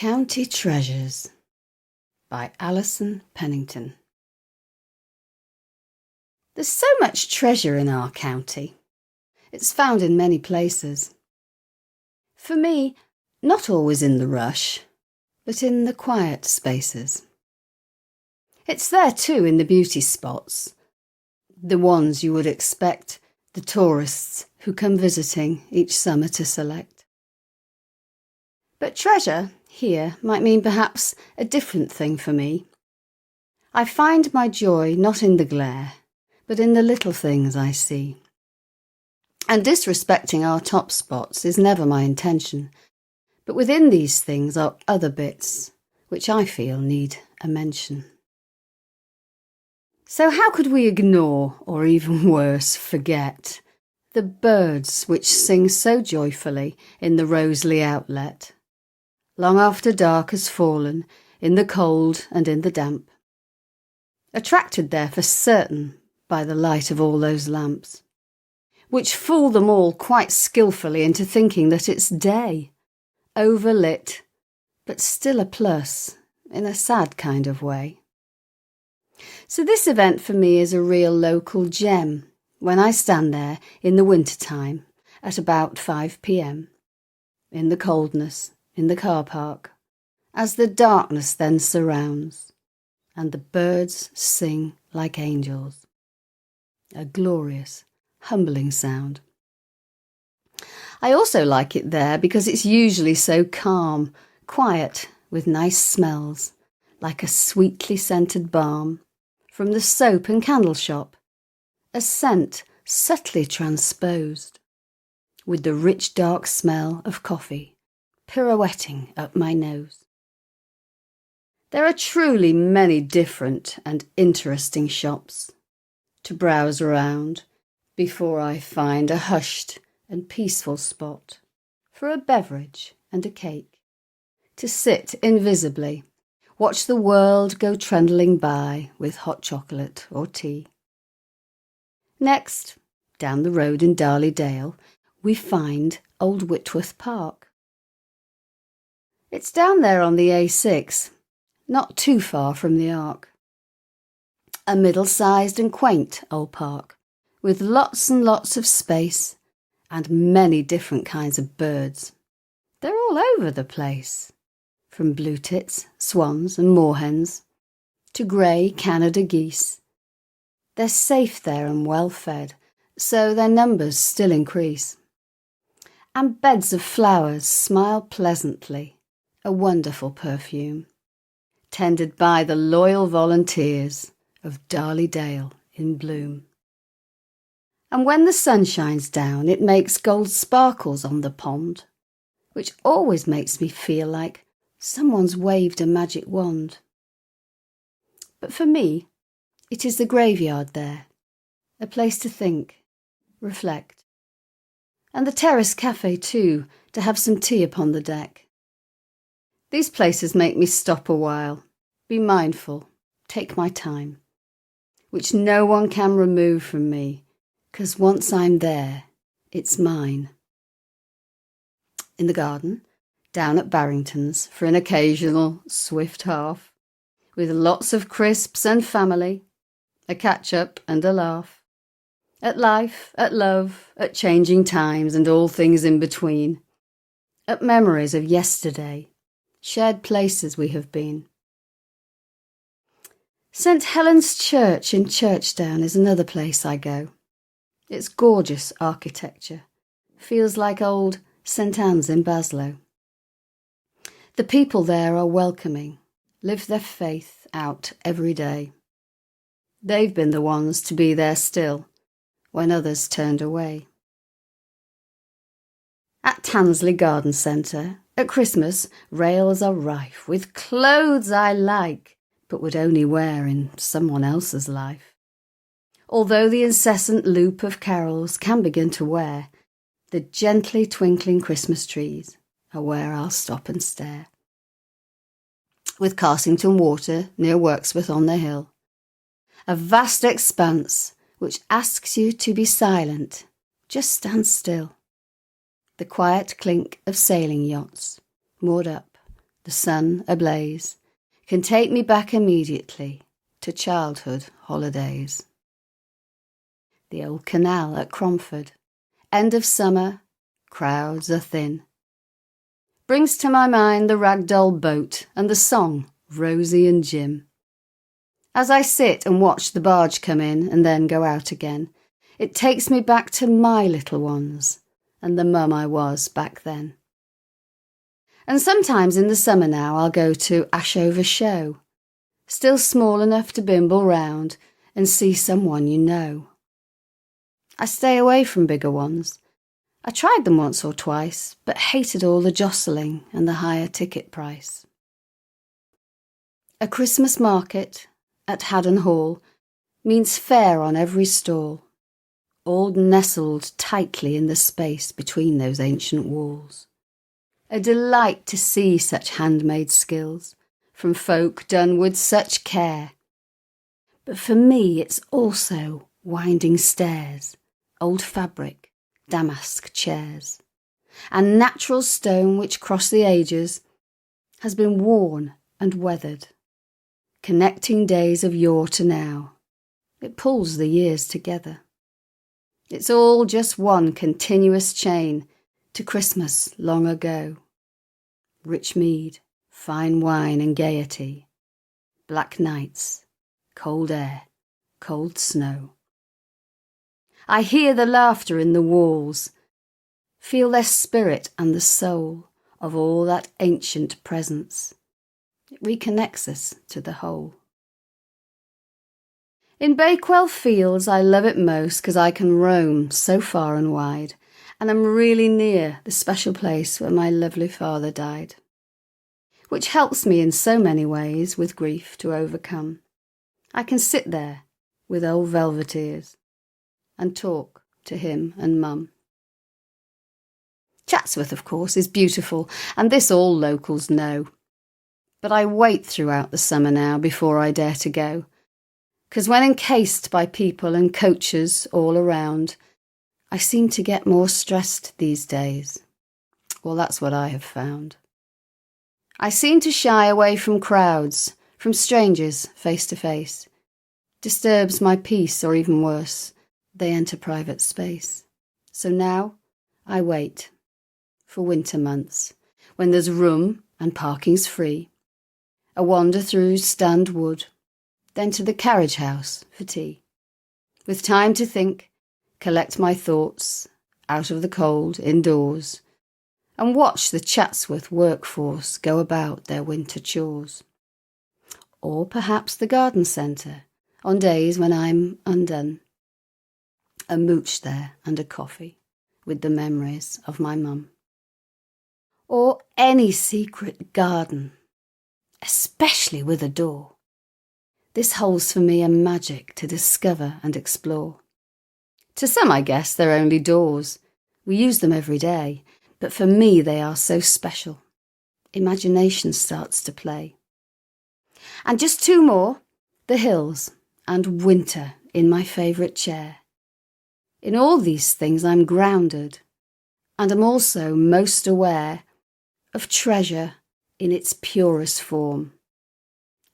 County Treasures by Allison Pennington. There's so much treasure in our county. It's found in many places. For me, not always in the rush, but in the quiet spaces. It's there too in the beauty spots, the ones you would expect the tourists who come visiting each summer to select. But treasure here might mean perhaps a different thing for me. I find my joy not in the glare, but in the little things I see. And disrespecting our top spots is never my intention, but within these things are other bits which I feel need a mention. So how could we ignore, or even worse, forget, the birds which sing so joyfully in the Roseley outlet, long after dark has fallen, in the cold and in the damp, attracted there for certain by the light of all those lamps, which fool them all quite skilfully into thinking that it's day, overlit, but still a plus, in a sad kind of way. So this event for me is a real local gem when I stand there in the winter time at about 5 p.m, in the coldness, in the car park, as the darkness then surrounds, and the birds sing like angels. A glorious, humbling sound. I also like it there because it's usually so calm, quiet, with nice smells, like a sweetly scented balm from the soap and candle shop, a scent subtly transposed, with the rich dark smell of coffee pirouetting up my nose. There are truly many different and interesting shops to browse around before I find a hushed and peaceful spot for a beverage and a cake, to sit invisibly, watch the world go trundling by with hot chocolate or tea. Next, down the road in Darley Dale, we find Old Whitworth Park. It's down there on the A6, not too far from the Arc. A middle-sized and quaint old park, with lots and lots of space and many different kinds of birds. They're all over the place, from blue tits, swans and moorhens, to grey Canada geese. They're safe there and well fed, so their numbers still increase. And beds of flowers smile pleasantly, a wonderful perfume, tended by the loyal volunteers of Darley Dale in bloom. And when the sun shines down, it makes gold sparkles on the pond, which always makes me feel like someone's waved a magic wand. But for me, it is the graveyard there, a place to think, reflect. And the terrace cafe too, to have some tea upon the deck. These places make me stop a while, be mindful, take my time, which no one can remove from me, 'cause once I'm there, it's mine. In the garden, down at Barrington's for an occasional swift half, with lots of crisps and family, a catch-up and a laugh. At life, at love, at changing times and all things in between. At memories of yesterday, shared places we have been. St. Helen's Church in Churchdown is another place I go. It's gorgeous architecture, feels like old St. Anne's in Baslow. The people there are welcoming, live their faith out every day. They've been the ones to be there still, when others turned away. At Tansley Garden Centre, at Christmas, rails are rife with clothes I like, but would only wear in someone else's life. Although the incessant loop of carols can begin to wear, the gently twinkling Christmas trees are where I'll stop and stare. With Carsington Water near Wirksworth on the hill, a vast expanse which asks you to be silent, just stand still. The quiet clink of sailing yachts moored up the sun ablaze, can take me back immediately to childhood holidays. The old canal at Cromford, end of summer, crowds are thin, brings to my mind the ragdoll boat and the song Rosie and Jim. As I sit and watch the barge come in and then go out again, it takes me back to my little ones and the mum I was back then. And sometimes in the summer now I'll go to Ashover Show, still small enough to bimble round and see someone you know. I stay away from bigger ones. I tried them once or twice, but hated all the jostling and the higher ticket price. A Christmas market at Haddon Hall means fare on every stall, all nestled tightly in the space between those ancient walls. A delight to see such handmade skills from folk done with such care. But for me it's also winding stairs, old fabric, damask chairs, and natural stone which across the ages has been worn and weathered, connecting days of yore to now. It pulls the years together. It's all just one continuous chain to Christmas long ago. Rich mead, fine wine and gaiety, black nights, cold air, cold snow. I hear the laughter in the walls, feel their spirit and the soul of all that ancient presence. It reconnects us to the whole. In Bakewell Fields I love it most 'cause I can roam so far and wide, and I'm really near the special place where my lovely father died, which helps me in so many ways with grief to overcome. I can sit there with old velveteers and talk to him and mum. Chatsworth, of course, is beautiful, and this all locals know. But I wait throughout the summer now before I dare to go, 'cause when encased by people and coaches all around, I seem to get more stressed these days. Well, that's what I have found. I seem to shy away from crowds, from strangers face to face. Disturbs my peace, or even worse, they enter private space. So now I wait for winter months, when there's room and parking's free. A wander through Stand Wood, then to the carriage house for tea, with time to think, collect my thoughts, out of the cold, indoors, and watch the Chatsworth workforce go about their winter chores. Or perhaps the garden centre, on days when I'm undone. A mooch there and a coffee, with the memories of my mum. Or any secret garden, especially with a door. This holds for me a magic to discover and explore. To some, I guess, they're only doors. We use them every day, but for me they are so special. Imagination starts to play. And just two more, the hills and winter in my favourite chair. In all these things I'm grounded, and am also most aware of treasure in its purest form.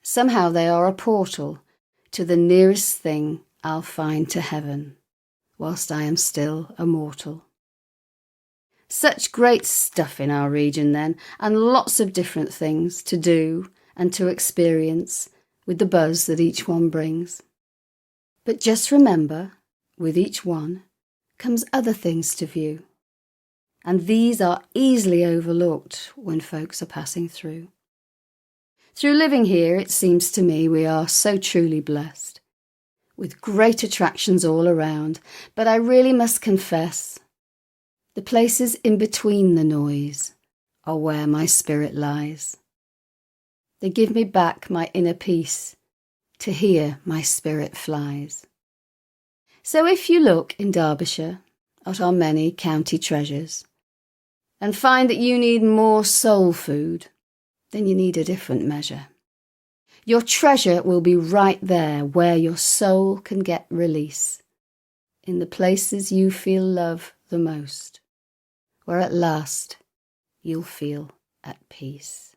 Somehow they are a portal to the nearest thing I'll find to heaven, whilst I am still a mortal. Such great stuff in our region then, and lots of different things to do and to experience with the buzz that each one brings. But just remember, with each one comes other things to view, and these are easily overlooked when folks are passing through. Through living here, it seems to me we are so truly blessed, with great attractions all around, but I really must confess, the places in between the noise are where my spirit lies. They give me back my inner peace, to hear my spirit flies. So if you look in Derbyshire at our many county treasures, and find that you need more soul food, then you need a different measure. Your treasure will be right there where your soul can get release, in the places you feel love the most, where at last you'll feel at peace.